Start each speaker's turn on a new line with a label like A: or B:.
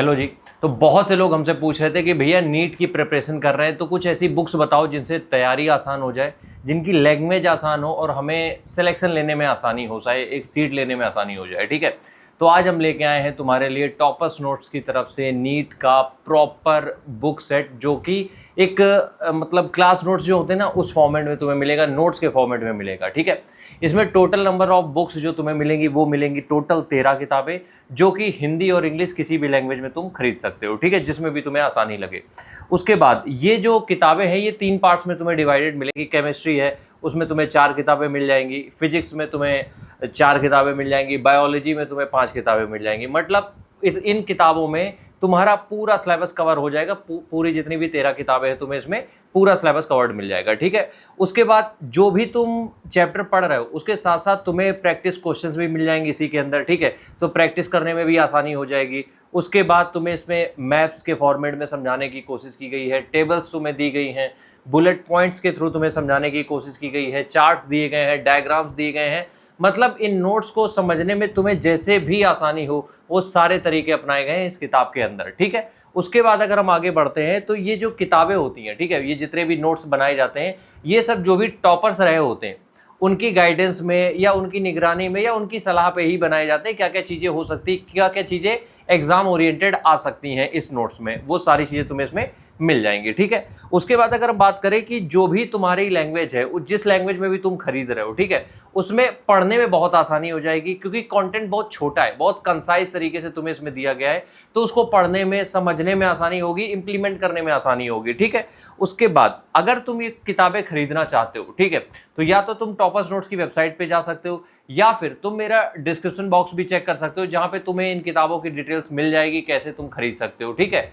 A: Hello जी। तो बहुत से लोग हमसे पूछ रहे थे कि भैया नीट की प्रिपरेशन कर रहे हैं तो कुछ ऐसी बुक्स बताओ जिनसे तैयारी आसान हो जाए, जिनकी लैंग्वेज आसान हो और हमें सिलेक्शन लेने में आसानी हो जाए, एक सीट लेने में आसानी हो जाए। ठीक है, तो आज हम लेके आए हैं तुम्हारे लिए टॉपर्स नोट्स की तरफ से नीट का प्रॉपर बुक सेट, जो कि एक मतलब क्लास नोट्स जो होते हैं ना उस फॉर्मेट में तुम्हें मिलेगा, नोट्स के फॉर्मेट में मिलेगा। ठीक है, इसमें टोटल नंबर ऑफ बुक्स जो तुम्हें मिलेंगी वो मिलेंगी टोटल 13 किताबें, जो कि हिंदी और इंग्लिश किसी भी लैंग्वेज में तुम खरीद सकते हो। ठीक है, जिसमें भी तुम्हें आसानी लगे। उसके बाद ये जो किताबें हैं ये 3 पार्ट्स में तुम्हें डिवाइडेड मिलेगी। केमिस्ट्री है, उसमें तुम्हें 4 किताबें मिल जाएंगी। फिजिक्स में तुम्हें 4 किताबें मिल जाएंगी। बायोलॉजी में तुम्हें 5 किताबें मिल जाएंगी। मतलब इन किताबों में तुम्हारा पूरा सिलेबस कवर हो जाएगा। पूरी जितनी भी 13 किताबें हैं तुम्हें इसमें पूरा सिलेबस कवर्ड मिल जाएगा। ठीक है, उसके बाद जो भी तुम चैप्टर पढ़ रहे हो उसके साथ साथ तुम्हें प्रैक्टिस क्वेश्चंस भी मिल जाएंगे इसी के अंदर। ठीक है, तो प्रैक्टिस करने में भी आसानी हो जाएगी। उसके बाद तुम्हें इसमें मैप्स के फॉर्मेट में समझाने की कोशिश की गई है, टेबल्स तुम्हें दी गई हैं, बुलेट पॉइंट्स के थ्रू तुम्हें समझाने की कोशिश की गई है, चार्ट्स दिए गए हैं, डायग्राम्स दिए गए हैं। मतलब इन नोट्स को समझने में तुम्हें जैसे भी आसानी हो वो सारे तरीके अपनाए गए हैं इस किताब के अंदर। ठीक है, उसके बाद अगर हम आगे बढ़ते हैं तो ये जो किताबें होती हैं, ठीक है, ये जितने भी नोट्स बनाए जाते हैं ये सब जो भी टॉपर्स रहे होते हैं उनकी गाइडेंस में या उनकी निगरानी में या उनकी सलाह पे ही बनाए जाते हैं। क्या क्या चीज़ें हो सकती, क्या क्या चीज़ें एग्जाम ओरिएंटेड आ सकती हैं इस नोट्स में, वो सारी चीज़ें तुम्हें इसमें मिल जाएंगी। ठीक है, उसके बाद अगर हम बात करें कि जो भी तुम्हारी लैंग्वेज है, जिस लैंग्वेज में भी तुम खरीद रहे हो, ठीक है, उसमें पढ़ने में बहुत आसानी हो जाएगी क्योंकि कंटेंट बहुत छोटा है, बहुत कंसाइज तरीके से तुम्हें इसमें दिया गया है। तो उसको पढ़ने में, समझने में आसानी होगी, इंप्लीमेंट करने में आसानी होगी। ठीक है, उसके बाद अगर तुम ये किताबें खरीदना चाहते हो, ठीक है, तो या तो तुम टॉपर्स नोट्स की वेबसाइट पे जा सकते हो या फिर तुम मेरा डिस्क्रिप्शन बॉक्स भी चेक कर सकते हो, जहां पे तुम्हें इन किताबों की डिटेल्स मिल जाएगी, कैसे तुम खरीद सकते हो। ठीक है।